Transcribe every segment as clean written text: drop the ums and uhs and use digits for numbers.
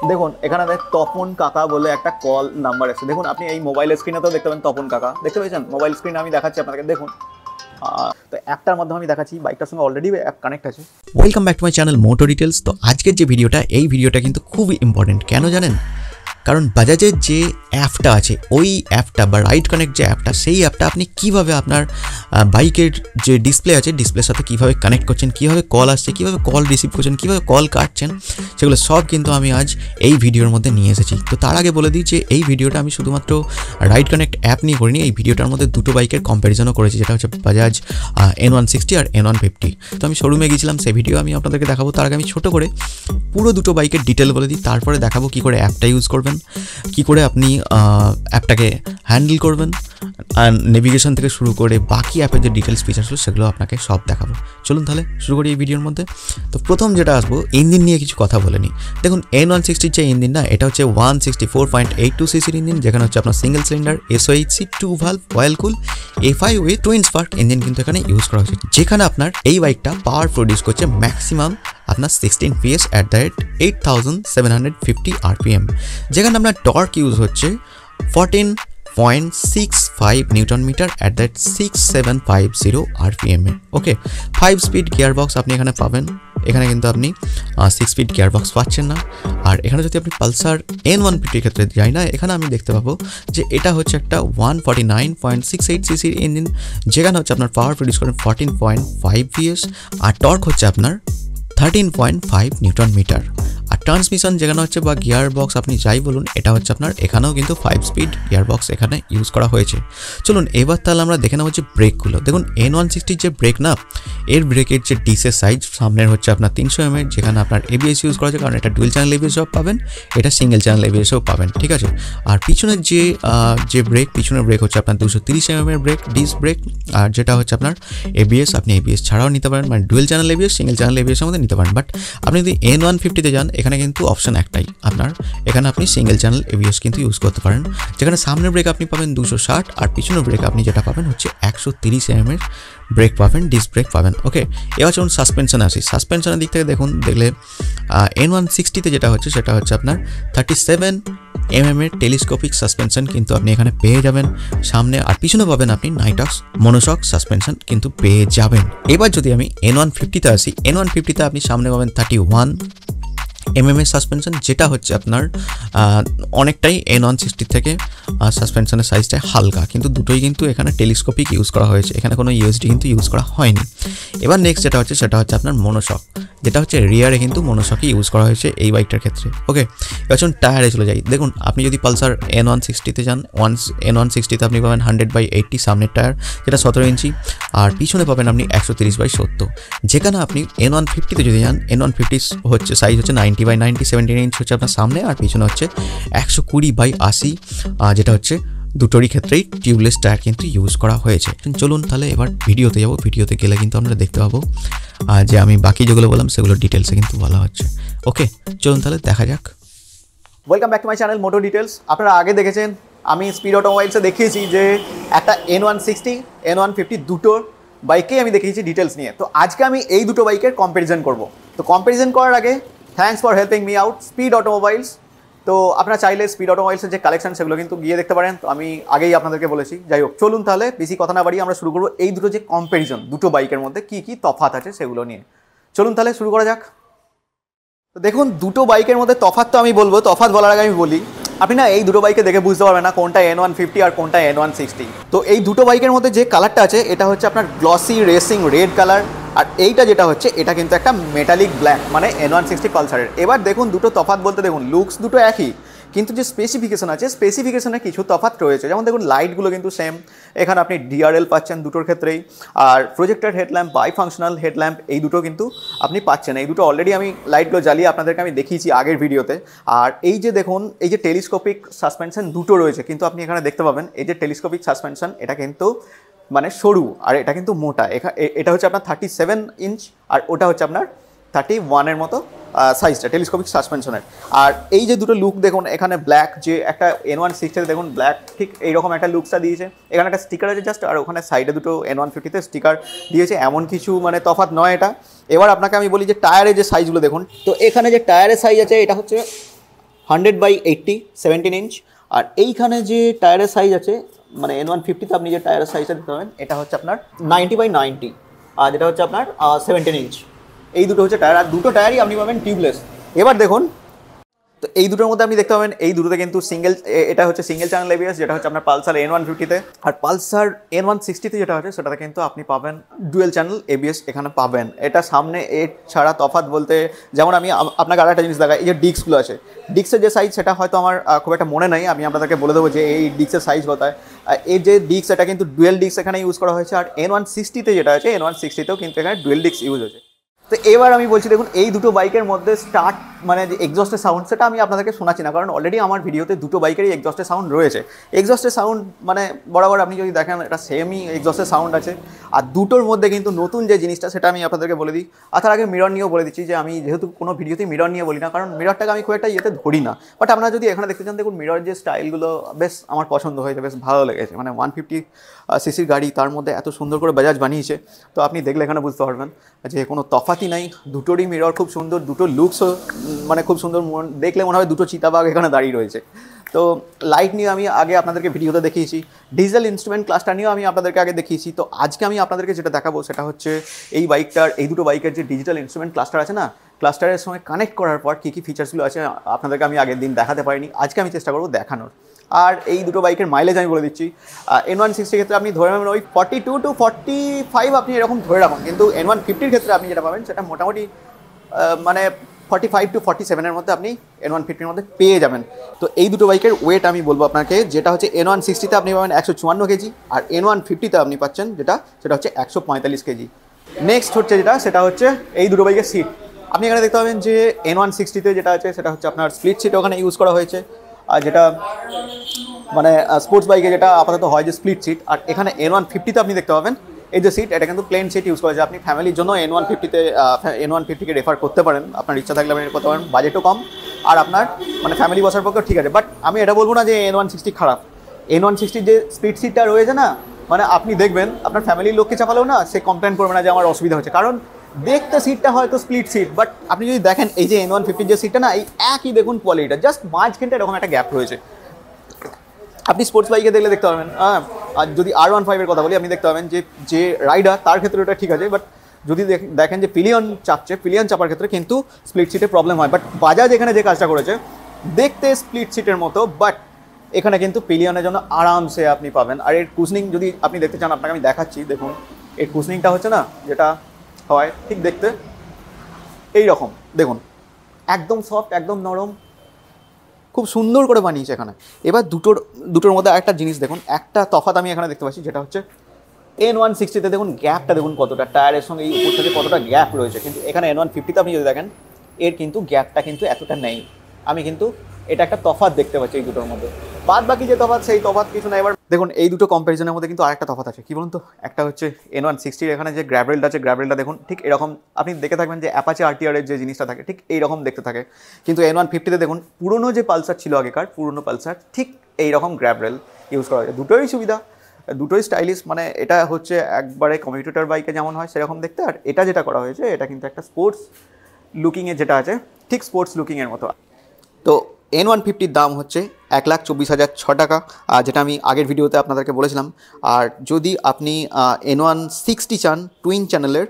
দেখুন এখানে তপন কাকা বলে একটা কল নাম্বার আছে। দেখুন আপনি এই মোবাইল স্ক্রিনেতেও দেখতে পাবেন তপন কাকা, দেখতে পেয়েছেন? মোবাইল স্ক্রিনে আমি দেখাচ্ছি আপনাকে, দেখুন। তো অ্যাপটার মাধ্যমে আমি দেখাচ্ছি, বাইকটার সঙ্গে অলরেডি অ্যাপ কানেক্ট আছে। Welcome back to my channel Moto Details. তো আজকের যে ভিডিওটা, এই ভিডিওটা কিন্তু খুবই ইম্পর্টেন্ট। কেন জানেন? কারণ বাজাজের যে অ্যাপটা আছে, ওই অ্যাপটা বা রাইড কানেক্ট যে অ্যাপটা, সেই অ্যাপটা আপনি কীভাবে আপনার বাইকের যে ডিসপ্লে আছে, ডিসপ্লের সাথে কীভাবে কানেক্ট করছেন, কীভাবে কল আসছে, কীভাবে কল রিসিভ করছেন, কীভাবে কল কাটছেন, সেগুলো সব কিন্তু আমি আজ এই ভিডিওর মধ্যে নিয়ে এসেছি। তো তার আগে বলে দিই যে এই ভিডিওটা আমি শুধুমাত্র রাইড কানেক্ট অ্যাপ নিয়ে করিনি। এই ভিডিওটার মধ্যে দুটো বাইকের কম্প্যারিজনও করেছি, যেটা হচ্ছে বাজাজ N160 আর N150। তো আমি শোরুমে গিয়েছিলাম, সেই ভিডিও আমি আপনাদেরকে দেখাবো। তার আগে আমি ছোটো করে পুরো দুটো বাইকের ডিটেল বলে দিই, তারপরে দেখাবো কী করে অ্যাপটা ইউজ করবেন, কী করে আপনি অ্যাপটাকে হ্যান্ডেল করবেন, আর নেভিগেশন থেকে শুরু করে বাকি অ্যাপের যে ডিটেলস ফিচার্সগুলো সেগুলো আপনাকে সব দেখাবো। চলুন তাহলে শুরু করি এই ভিডিওর মধ্যে। তো প্রথম যেটা আসবো, ইঞ্জিন নিয়ে কিছু কথা বলে নিই। দেখুন N160 যে ইঞ্জিন না, এটা হচ্ছে 164.82 সিসির ইঞ্জিন, যেখানে হচ্ছে আপনার single cylinder SOHC 2 valve oil cool A5 with twin spark engine কিন্তু এখানে ইউজ করা হয়েছে, যেখানে আপনার এই বাইকটা পাওয়ার প্রডিউস করছে ম্যাক্সিমাম আপনার 16 PS at the rate 8750 RPM, যেখানে আপনার টর্ক ইউজ হচ্ছে 14.65 newton metre at that 6750 RPM এ। ওকে, 5 স্পিড গিয়ারবক্স আপনি এখানে পাবেন। এখানে কিন্তু আপনি 6 স্পিড গিয়ারবক্স পাচ্ছেন না। আর এখানে যদি আপনি পালসার N150 ক্ষেত্রে যাই না, এখানে আমি দেখতে পাবো যে এটা হচ্ছে একটা 149.68 সিসির ইঞ্জিন, যেখানে হচ্ছে আপনার পাওয়ার প্রডিউস করেন 14.5 PS, আর টর্ক হচ্ছে আপনার 13.5 নিউটন মিটার। আর ট্রান্সমিশন যেখানে হচ্ছে বা গিয়ার বক্স আপনি যাই বলুন, এটা হচ্ছে আপনার এখানেও কিন্তু 5 স্পিড গিয়ার বক্স এখানে ইউজ করা হয়েছে। চলুন এবার তাহলে আমরা দেখে নেবো যে ব্রেকগুলো। দেখুন N160 যে ব্রেক না, এর ব্রেকের যে ডিসের সাইজ, সামনের হচ্ছে আপনার 300 mm, যেখানে আপনার ABS ইউজ করা হয়েছে, কারণ এটা ডুয়েল চ্যানেল ABS পাবেন, এটা সিঙ্গেল চ্যানেল ABSও পাবেন, ঠিক আছে। আর পিছনের যে ব্রেক, পিছনের ব্রেক হচ্ছে আপনার 230 mm এর ব্রেক, ডিস্ক ব্রেক, আর যেটা হচ্ছে আপনার ABS, আপনি ABS ছাড়াও নিতে পারেন, মানে dual channel ABS, single channel ABS এর মধ্যে নিতে পারেন। বাট আপনি যদি N150-তে যান, এখানে কিন্তু অপশন একটাই আপনার, এখানে আপনি সিঙ্গেল চ্যানেল ABS কিন্তু ইউজ করতে পারেন, যেখানে সামনের ব্রেক আপনি পাবেন 260, আর পিছনের ব্রেক আপনি যেটা পাবেন হচ্ছে 130 mm এর ব্রেক পাবেন, ডিস্ক ব্রেক পাবেন। ওকে, এবার চলুন সাসপেনশনে আসি। সাসপেনশনের দিক থেকে দেখলে N160-তে যেটা হচ্ছে সেটা হচ্ছে আপনার 37 mm এর টেলিস্কোপিক সাসপেনশন কিন্তু আপনি এখানে পেয়ে যাবেন সামনে, আর পিছনে পাবেন আপনি নাইটক্স মনোশক সাসপেনশন কিন্তু পেয়ে যাবেন। এবার যদি আমি N150-তে আসি, N150-তে আপনি সামনে পাবেন 31 mm এর সাসপেনশন, যেটা হচ্ছে আপনার অনেকটাই N160 থেকে সাসপেনশনের সাইজটা হালকা, কিন্তু দুটোই কিন্তু এখানে টেলিস্কোপিক ইউজ করা হয়েছে, এখানে কোনো USD কিন্তু ইউজ করা হয়নি। এবার নেক্সট যেটা হচ্ছে সেটা হচ্ছে আপনার মনোশক, যেটা হচ্ছে রিয়ারে কিন্তু মনোশকই ইউজ করা হয়েছে এই বাইকটার ক্ষেত্রে। ওকে, এবার চলুন টায়ারে চলে যাই। দেখুন আপনি যদি পালসার N160-তে যান, N160-তে আপনি পাবেন 100/80 সামনের টায়ার, যেটা 17 ইঞ্চি, আর পিছনে পাবেন আপনি 130/70। যেখানে আপনি N150-তে যদি যান, N150 হচ্ছে সাইজ হচ্ছে 90/90, 17 ইঞ্চ হচ্ছে আপনার সামনে, আর পিছনে হচ্ছে 120/80, যেটা হচ্ছে দুটোরই ক্ষেত্রেই টিউবলেস টায়ার কিন্তু ইউজ করা হয়েছে। চলুন তাহলে এবার ভিডিওতে যাব। ভিডিওতে গেলে কিন্তু আমরা দেখতে পাবো যে আমি বাকি যেগুলো বললাম সেগুলো ডিটেলসে কিন্তু বলা হচ্ছে। ওকে, চলুন তাহলে দেখা যাক। Welcome back to my channel Moto Details. আপনারা আগে দেখেছেন আমি স্পিড অটোমোবাইলসে দেখিয়েছি যে একটা N160 N150 দুটোর বাইকেই আমি দেখিয়েছি ডিটেলস নিয়ে। তো আজকে আমি এই দুটো বাইকের কম্প্যারিজন করব। তো কম্প্যারিজন করার আগে thanks for helping me out speed automobiles. তো আপনারা চাইলে স্পিড অটোমোবাইলসের যে কালেকশন সেগুলো কিন্তু গিয়ে দেখতে পারেন, তো আমি আগেই আপনাদেরকে বলেছি। যাই হোক, চলুন তাহলে বেশি কথা না বাড়িয়ে আমরা শুরু করবো এই দুটো যে কম্প্যারিজন, দুটো বাইকের মধ্যে কী কী তফাৎ আছে সেগুলো নিয়ে। চলুন তাহলে শুরু করা যাক। তো দেখুন দুটো বাইকের মধ্যে তফাৎ তো আমি বলবো, তফাৎ বলার আগে আমি বলি, আপনি না এই দুটো বাইকে দেখে বুঝতে পারবেন না কোনটা N150 আর কোনটা N160। তো এই দুটো বাইকের মধ্যে যে কালারটা আছে এটা হচ্ছে আপনার গ্লসি রেসিং রেড কালার, আর এইটা যেটা হচ্ছে এটা কিন্তু একটা মেটালিক ব্ল্যাক, মানে N160 পালসারের। এবার দেখুন দুটো তফাৎ বলতে, দেখুন লুকস দুটো একই, কিন্তু যে স্পেসিফিকেশন আছে স্পেসিফিকেশনে কিছু তফাৎ রয়েছে। যেমন দেখুন লাইটগুলো কিন্তু সেম, এখানে আপনি DRL পাচ্ছেন দুটোর ক্ষেত্রেই, আর projector headlamp, bi functional headlamp, এই দুটো কিন্তু আপনি পাচ্ছেন। এই দুটো অলরেডি আমি লাইটগুলো জ্বালিয়ে আপনাদেরকে আমি দেখিয়েছি আগের ভিডিওতে। আর এই যে দেখুন এই যে টেলিস্কোপিক সাসপেনশন দুটো রয়েছে, কিন্তু আপনি এখানে দেখতে পাবেন এই যে টেলিস্কোপিক সাসপেনশন, এটা কিন্তু মানে সরু, আর এটা কিন্তু মোটা। এটা হচ্ছে আপনার 37 ইঞ্চ, আর ওটা হচ্ছে আপনার 31-এর মতো সাইজটা টেলিস্কোপিক সাসপেনশনের। আর এই যে দুটো লুক দেখুন, এখানে ব্ল্যাক, যে একটা N160-তে দেখুন ব্ল্যাক ঠিক এইরকম একটা লুকসটা দিয়েছে, এখানে একটা স্টিকার আছে জাস্ট, আর ওখানে সাইডে দুটো N150-তে স্টিকার দিয়েছে, এমন কিছু মানে তফাৎ নয় এটা। এবার আপনাকে আমি বলি যে টায়ারের যে সাইজগুলো দেখুন, তো এখানে যে টায়ারের সাইজ আছে এটা হচ্ছে 100/80 17 ইঞ্চ। আর এইখানে যে টায়ারের সাইজ আছে মানে N150 তে আপনি যে টায়ারের সাইজটা দিতে পারবেন এটা হচ্ছে আপনার 90/90, আর যেটা হচ্ছে আপনার 17 ইঞ্চ। এই দুটো হচ্ছে টায়ার, আর দুটো টায়ারই আপনি পাবেন টিউবলেস। এবার দেখুন, তো এই দুটোর মধ্যে আপনি দেখতে পাবেন এই দুটোতে কিন্তু এটা হচ্ছে সিঙ্গেল চ্যানেল ABS, যেটা হচ্ছে আপনার পালসার N150-তে। আর পালসার N160-তে যেটা হচ্ছে সেটাতে কিন্তু আপনি পাবেন ডুয়েল চ্যানেল ABS এখানে পাবেন। এটা সামনে এর ছাড়া তফাৎ বলতে, যেমন আমি আপনাকে আর একটা জিনিস দেখাই, এই যে ডিস্কগুলো আছে, ডিস্কের যে সাইজ সেটা হয়তো আমার খুব একটা মনে নেই, আমি আপনাদেরকে বলে দেবো যে এই ডিস্কের সাইজ কোথায়। এই যে ডিস্ক এটা কিন্তু ডুয়েল ডিস্ক এখানে ইউজ করা হয়েছে। আর N160-তে যেটা আছে N160-তেও কিন্তু এখানে ডুয়েল ডিস্ক ইউজ হয়েছে। তো এবার আমি বলছি দেখুন, এই দুটো বাইকের মধ্যে স্টার্ট মানে যে এক্সস্টের সাউন্ড সেটা আমি আপনাদেরকে শোনাচ্ছি না, কারণ অলরেডি আমার ভিডিওতে দুটো বাইকেরই এক্সস্টের সাউন্ড রয়েছে। এক্সস্টের সাউন্ড মানে বরাবর আপনি যদি দেখেন এটা সেমই এক্সস্টের সাউন্ড আছে। আর দুটোর মধ্যে কিন্তু নতুন যে জিনিসটা সেটা আমি আপনাদেরকে বলে দিই। আর তার আগে মিরর নিয়েও বলে দিচ্ছি যে আমি যেহেতু কোনো ভিডিওতেই মিরর নিয়ে বলি না, কারণ মিররটাকে আমি খুব একটা ইয়েতে ধরি না। বাট আপনারা যদি এখানে দেখতে চান, দেখুন মিরর যে স্টাইলগুলো বেশ আমার পছন্দ হয়েছে, বেশ ভালো লেগেছে। মানে 150cc গাড়ি, তার মধ্যে এত সুন্দর করে বাজাজ বানিয়েছে, তো আপনি দেখলে এখানে বুঝতে পারবেন যে কোনো তফাতই নাই। দুটোরই মিরর খুব সুন্দর, দুটো লুকসও মানে খুব সুন্দর, দেখলে মনে হয় দুটো চিতাবাঘ এখানে দাঁড়িয়ে রয়েছে। তো লাইট নিয়ে আমি আগে আপনাদেরকে ভিডিওতে দেখিয়েছি, ডিজিটাল ইনস্ট্রুমেন্ট ক্লাস্টার নিয়েও আমি আপনাদেরকে আগে দেখিয়েছি। তো আজকে আমি আপনাদেরকে যেটা দেখাবো সেটা হচ্ছে এই বাইকটার, এই দুটো বাইকের যে ডিজিটাল ইনস্ট্রুমেন্ট ক্লাস্টার আছে না, ক্লাস্টারের সঙ্গে কানেক্ট করার পর কী কী ফিচার্সগুলো আছে আপনাদেরকে আমি আগের দিন দেখাতে পারিনি, আজকে আমি চেষ্টা করবো দেখানোর। আর এই দুটো বাইকের মাইলেজ আমি বলে দিচ্ছি। N160 ক্ষেত্রে আপনি ধরে নেবেন ওই 42 to 45 আপনি এরকম ধরে রাখুন, কিন্তু N150-র ক্ষেত্রে আপনি যেটা পাবেন সেটা মোটামুটি মানে 45 to 47-এর মধ্যে আপনি N150-র মধ্যে পেয়ে যাবেন। তো এই দুটো বাইকের ওয়েট আমি বলবো আপনাকে, যেটা হচ্ছে N160-তে আপনি পাবেন 154 কেজি, আর N150-তে আপনি পাচ্ছেন সেটা হচ্ছে 145 কেজি। নেক্সট হচ্ছে সেটা হচ্ছে এই দুটো বাইকের সিট। আপনি এখানে দেখতে পাবেন যে N160-তে যেটা আছে সেটা হচ্ছে আপনার স্প্লিট সিট ওখানে ইউজ করা হয়েছে, আর যেটা মানে স্পোর্টস বাইকে যেটা আপাতত হয় যে স্প্লিট সিট। আর এখানে N150-তে আপনি দেখতে পাবেন এই যে সিট, এটা কিন্তু প্লেন সিট ইউজ করা যায়। আপনি ফ্যামিলির জন্য N150-কে রেফার করতে পারেন, আপনার ইচ্ছা থাকলে আপনি করতে পারেন, বাজেটও কম আর আপনার মানে ফ্যামিলি বসার পক্ষেও ঠিক আছে। বাট আমি এটা বলবো না যে N160 খারাপ। N160 যে স্প্লিট সিটটা রয়েছে না, মানে আপনি দেখবেন আপনার ফ্যামিলির লোককে চাপালেও না সে কমপ্লেন করবে না যে আমার অসুবিধা হচ্ছে, কারণ দেখতে সিটটা হয়তো স্প্লিট সিট, বাট আপনি যদি দেখেন এই যে N150 যে সিটটা না, এই একই দেখুন কোয়ালিটিটা, জাস্ট মাঝখানটা এরকম একটা গ্যাপ রয়েছে। আপনি স্পোর্টস বাইকে দেখলে দেখতে পাবেন। আর যদি R15-এর কথা বলি, আপনি দেখতে পাবেন যে রাইডার তার ক্ষেত্রে ওটা ঠিক আছে, বাট যদি দেখেন যে পিলিয়ন চাপার ক্ষেত্রে কিন্তু স্প্লিট সিটে প্রবলেম হয়। বাট বাজাজ এখানে যে কাজটা করেছে, দেখতে স্প্লিট সিটের মতো, বাট এখানে কিন্তু পিলিয়নের জন্য আরামসে আপনি পাবেন। আর এর কুশনিং যদি আপনি দেখতে চান, আপনাকে আমি দেখাচ্ছি, দেখুন এর কুশনিংটা হচ্ছে না যেটা হয় ঠিক দেখতে এই রকম, দেখুন একদম সফট, একদম নরম, খুব সুন্দর করে বানিয়েছে এখানে। এবার দুটোর মধ্যে একটা জিনিস দেখুন, একটা তফাৎ আমি এখানে দেখতে পাচ্ছি, যেটা হচ্ছে N160-তে দেখুন গ্যাপটা দেখুন কতটা, টায়ারের সঙ্গে এই উপর থেকে কতটা গ্যাপ রয়েছে, কিন্তু এখানে N150-তে আপনি যদি দেখেন এর কিন্তু গ্যাপটা কিন্তু এতটা নেই। আমি কিন্তু এটা একটা তফাৎ দেখতে পাচ্ছি এই দুটোর মধ্যে। বাদ বাকি যে তফাৎ, সেই তফাৎ কিছু না। এবার দেখুন এই দুটো কম্প্যারিজনের মধ্যে কিন্তু আরেকটা তফাৎ আছে, কি বলুন তো? একটা হচ্ছে N160-র এখানে যে গ্র্যাবেলটা আছে, গ্র্যাবেলটা দেখুন ঠিক এরকম, আপনি দেখে থাকবেন যে অ্যাপাচে RTR-এর যে জিনিসটা থাকে ঠিক এইরকম দেখতে থাকে, কিন্তু N150-তে দেখুন পুরনো যে পালসার ছিল আগেকার, পুরনো পালসার ঠিক এইরকম গ্র্যাবেল ইউজ করা হয়েছে। দুটোই সুবিধা, দুটোই স্টাইলিশ, মানে এটা হচ্ছে একবারে কমিউটেটর বাইকে যেমন হয় সেরকম দেখতে, আর এটা যেটা করা হয়েছে এটা কিন্তু একটা স্পোর্টস লুকিংয়ে যেটা আছে ঠিক স্পোর্টস লুকিংয়ের মতো। তো N150-র দাম হচ্ছে 1,24,006 টাকা, যেটা আমি আগের ভিডিওতে আপনাদেরকে বলেছিলাম। আর যদি আপনি N160 চান টুইন চ্যানেলের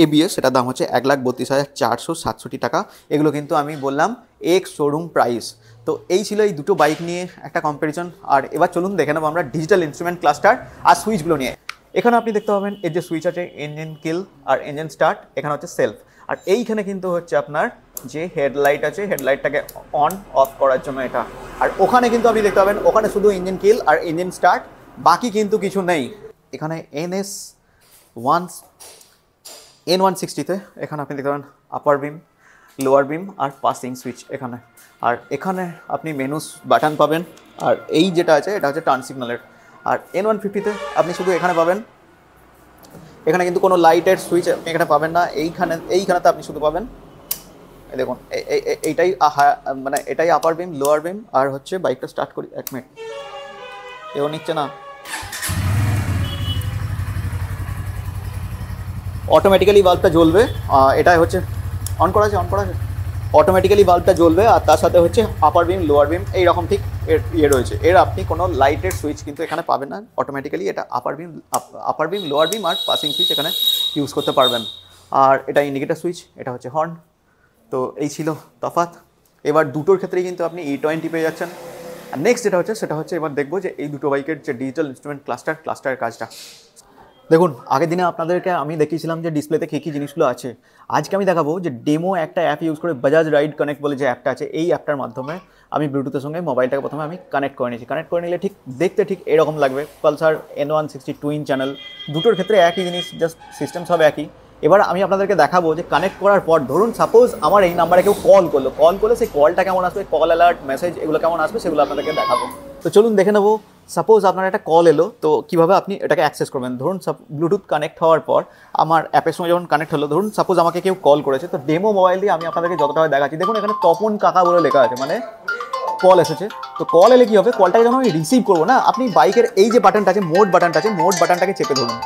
ABS, সেটার দাম হচ্ছে 1,32,467 টাকা। এগুলো কিন্তু আমি বললাম এক্স শোরুম প্রাইস। তো এই ছিল এই দুটো বাইক নিয়ে একটা কম্প্যারিজন। আর এবার চলুন দেখে নেবো আমরা ডিজিটাল ইনস্ট্রুমেন্ট ক্লাস্টার আর সুইচগুলো নিয়ে। এখানে আপনি দেখতে পাবেন এর যে সুইচ আছে ইঞ্জিন কিল আর ইঞ্জিন স্টার্ট, এখানে হচ্ছে সেলফ। আর এইখানে কিন্তু হচ্ছে আপনার যে হেডলাইট আছে, হেডলাইটটাকে অন অফ করার জন্য এটা। আর ওখানে কিন্তু আপনি দেখতে পাবেন ওখানে শুধু ইঞ্জিন কিল আর ইঞ্জিন স্টার্ট, বাকি কিন্তু কিছু নেই। এখানে N160-তে এখানে আপনি দেখতে পাবেন আপার বিম, লোয়ার বিম আর পাসিং সুইচ এখানে। আর এখানে আপনি মেনুস বাটন পাবেন, আর এই যেটা আছে এটা হচ্ছে টার্ন সিগন্যালের। আর N150-তে আপনি শুধু এখানে পাবেন, এখানে কিন্তু কোনো লাইটের সুইচ আপনি এখানে পাবেন না। এইখানেতে আপনি শুধু পাবেন দেখুন এইটাই মানে এটাই আপার বিম, লোয়ার বিম। আর হচ্ছে বাইকটা স্টার্ট করি, 1 মিনিট, এও নিচ্ছে না, অটোমেটিক্যালি বাল্বটা জ্বলবে। এটাই হচ্ছে অন করা আছে। অটোমেটিক্যালি বাল্বটা জ্বলবে, আর তার সাথে হচ্ছে আপার বিম লোয়ার বিম এইরকম ঠিক এর রয়েছে। এর আপনি কোনো লাইটের সুইচ কিন্তু এখানে পাবেন না, অটোমেটিক্যালি এটা আপার বিম লোয়ার বিম আর পাসিং সুইচ এখানে ইউজ করতে পারবেন। আর এটা ইন্ডিকেটার সুইচ, এটা হচ্ছে হর্ন। তো এই ছিল তফাৎ। এবার দুটোর ক্ষেত্রেই কিন্তু আপনি E20 পেয়ে যাচ্ছেন। আর নেক্সট যেটা হচ্ছে সেটা হচ্ছে এবার দেখবো যে এই দুটো বাইকের যে ডিজিটাল ইনস্ট্রুমেন্ট ক্লাস্টারের কাজটা। দেখুন, আগের দিনে আপনাদেরকে আমি দেখিয়েছিলাম যে ডিসপ্লেতে কী কী জিনিসগুলো আছে। আজকে আমি দেখাবো যে ডেমো একটা অ্যাপ ইউজ করে বাজাজ রাইড কানেক্ট বলে যে অ্যাপটা আছে, এই অ্যাপটার মাধ্যমে আমি ব্লুটুথের সঙ্গে মোবাইলটাকে প্রথমে আমি কানেক্ট করে নিয়েছি। কানেক্ট করে নিলে ঠিক দেখতে ঠিক এরকম লাগবে, পালসার N160 টুইন চ্যানেল। দুটোর ক্ষেত্রে একই জিনিস, জাস্ট সিস্টেম সব একই। এবার আমি আপনাদেরকে দেখাবো যে কানেক্ট করার পর ধরুন সাপোজ আমার এই নাম্বারে কেউ কল করলে সেই কলটা কেমন আসবে, কল অ্যালার্ট মেসেজ এগুলো কেমন আসবে সেগুলো আপনাদেরকে দেখাবো। তো চলুন দেখে নেবো। সাপোজ আপনার একটা কল এলো, তো কীভাবে আপনি এটাকে অ্যাক্সেস করবেন। ধরুন ব্লুটুথ কানেক্ট হওয়ার পর আমার অ্যাপের সঙ্গে যখন কানেক্ট হলো, ধরুন সাপোজ আমাকে কেউ কল করেছে, তো ডেমো মোবাইল দিয়ে আমি আপনাদেরকে যতটা দেখাচ্ছি। দেখুন এখানে তপন কাকা বলে লেখা আছে, মানে কল এসেছে। তো কল এলে কী হবে, কলটাকে যখন আমি রিসিভ করবো না, আপনি বাইকের এই যে বাটনটা আছে মোড বাটনটাকে চেপে ধরুন।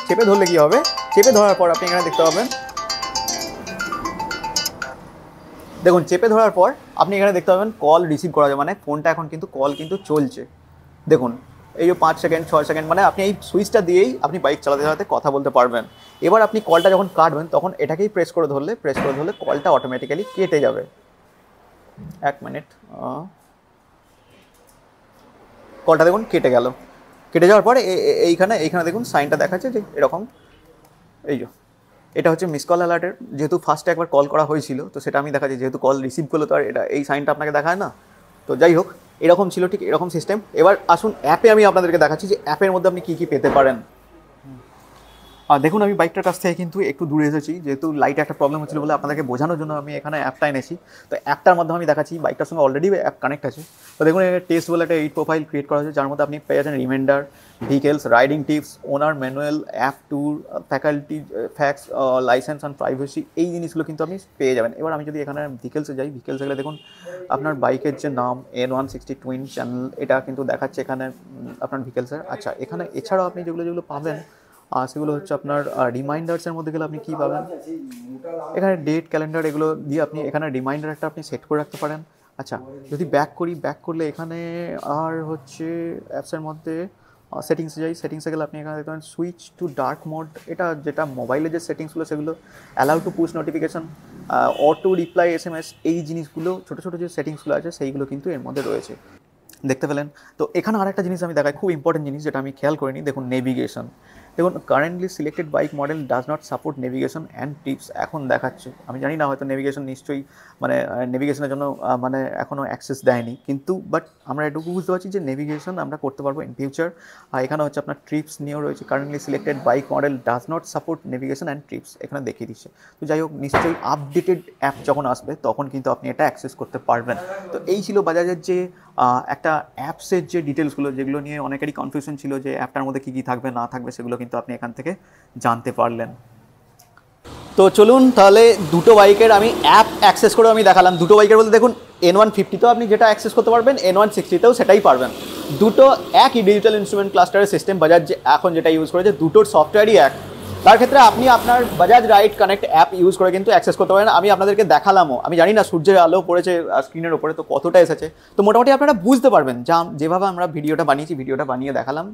চেপে ধরলে কী হবে, চেপে ধরার পর আপনি এখানে দেখতে পাবেন, দেখুন চেপে ধরার পর আপনি এখানে দেখতে পাবেন কল রিসিভ করা যায়, মানে ফোনটা এখন কিন্তু কল কিন্তু চলছে। দেখুন এই যে 5 সেকেন্ড 6 সেকেন্ড, মানে আপনি এই সুইচটা দিয়েই আপনি বাইক চালাতে কথা বলতে পারবেন। এবার আপনি কলটা যখন কাটবেন তখন এটাকেই প্রেস করে ধরলে কলটা অটোমেটিক্যালি কেটে যাবে। 1 মিনিট, কলটা দেখুন কেটে গেল। কেটে যাওয়ার পরে এইখানে দেখুন সাইনটা দেখাচ্ছে যে এরকম, এই যে এটা হচ্ছে মিস কল অ্যালার্টের। যেহেতু ফার্স্টে একবার কল করা হয়েছিল তো সেটা আমি দেখাচ্ছি, যেহেতু কল রিসিভ করলো তো আর এটা এই সাইনটা আপনাকে দেখায় না। তো যাই হোক, এরকম ছিল, ঠিক এরকম সিস্টেম। এবার আসুন অ্যাপে আমি আপনাদেরকে দেখাচ্ছি যে অ্যাপের মধ্যে আপনি কী কী পেতে পারেন। আর দেখুন আমি বাইকটার কাছ থেকে কিন্তু একটু দূরে এসেছি, যেহেতু লাইটে একটা প্রবলেম হচ্ছিল বলে আপনাদেরকে বোঝানোর জন্য আমি এখানে অ্যাপটা এনেছি। তো অ্যাপটার মাধ্যমে আমি দেখাচ্ছি, বাইকটার সঙ্গে অলরেডি অ্যাপ কানেক্ট আছে। তো দেখুন টেস্ট বলে একটা 8 প্রোফাইল ক্রিয়েট করা হয়েছে, যার মধ্যে আপনি পেয়ে যাচ্ছেন reminder, vehicles, riding tips, owner manual, app tour, faculty facts, licence and privacy, এই জিনিসগুলো কিন্তু আপনি পেয়ে যাবেন। এবার আমি যদি এখানে ভিকেলসে যাই, ভিকেলসে গেলে দেখুন আপনার বাইকের যে নাম N160 টুইন চ্যানেল, এটা কিন্তু দেখাচ্ছে এখানে আপনার ভিকেলসের। আচ্ছা, এখানে এছাড়াও আপনি যেগুলো পাবেন সেগুলো হচ্ছে আপনার রিমাইন্ডার্সের মধ্যে গেলে আপনি কী পাবেন, এখানে ডেট ক্যালেন্ডার, এগুলো দিয়ে আপনি এখানে রিমাইন্ডার একটা আপনি সেট করে রাখতে পারেন। আচ্ছা, যদি ব্যাক করলে এখানে আর হচ্ছে অ্যাপসের মধ্যে সেটিংসে যাই, সেটিংসে গেলে আপনি এখানে দেখবেন সুইচ টু ডার্ক মোড, এটা যেটা মোবাইলে যে সেটিংসগুলো সেগুলো, allow to push notification, auto reply SMS, এই জিনিসগুলো ছোটো ছোটো যে সেটিংসগুলো আছে সেইগুলো কিন্তু এর মধ্যে রয়েছে, দেখতে পেলেন। তো এখানে আরেকটা জিনিস আমি দেখাই, খুব ইম্পর্টেন্ট জিনিস যেটা আমি খেয়াল করিনি। দেখুন নেভিগেশন, দেখুন currently selected bike model does not support navigation and tips, এখন দেখাচ্ছে। আমি জানি না হয়তো নেভিগেশন নিশ্চয়ই মানে নেভিগেশনের জন্য মানে এখনও অ্যাক্সেস দেয়নি, কিন্তু বাট আমরা এটুকু বুঝতে পারছি যে নেভিগেশন আমরা করতে পারবো ইন ফিউচার। আর এখানে হচ্ছে আপনার ট্রিপস নিয়েও রয়েছে, currently selected bike model does not support navigation and TRIPS, এখানে দেখিয়ে দিচ্ছে। তো যাই হোক, নিশ্চয়ই আপডেটেড অ্যাপ যখন আসবে তখন কিন্তু আপনি এটা অ্যাক্সেস করতে পারবেন। তো এই ছিল বাজাজের যে একটা অ্যাপসের যে ডিটেলসগুলো, যেগুলো নিয়ে অনেকেরই কনফিউশন ছিল যে অ্যাপটার মধ্যে কী কী থাকবে না থাকবে, সেগুলো কিন্তু আপনি এখান থেকে জানতে পারলেন। তো চলুন তাহলে দুটো বাইকের আমি অ্যাপ অ্যাক্সেস করে আমি দেখালাম। দুটো বাইকের বলতে দেখুন N150তেও আপনি যেটা অ্যাক্সেস করতে পারবেন, N160তেও সেটাই পারবেন। দুটো একই ডিজিটাল ইনস্ট্রুমেন্ট ক্লাস্টারের সিস্টেম বাজাজ এখন যেটা ইউজ করেছে, দুটোর সফটওয়্যারই এক। তার ক্ষেত্রে আপনি আপনার Bajaj ride connect app use করে কিন্তু অ্যাক্সেস করতে পারেন। আমি আপনাদেরকে দেখালামও, আমি জানি না সূর্যের আলো পড়েছে স্ক্রিনের ওপরে তো কতটা এসেছে, তো মোটামুটি আপনারা বুঝতে পারবেন যেভাবে আমরা ভিডিওটা বানিয়ে দেখালাম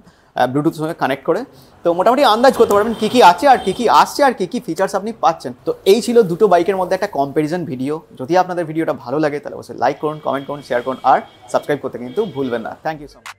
ব্লুটুথের সঙ্গে কানেক্ট করে। তো মোটামুটি আন্দাজ করতে পারবেন কী কী আছে আর কী কী আসছে আর কী কী ফিচার্স আপনি পাচ্ছেন। তো এই ছিল দুটো বাইকের মধ্যে একটা কম্প্যারিজন ভিডিও। যদি আপনাদের ভিডিওটা ভালো লাগে তাহলে অবশ্যই লাইক করুন, কমেন্ট করুন, শেয়ার করুন আর সাবস্ক্রাইব করতে কিন্তু ভুলবেন না। Thank you so much.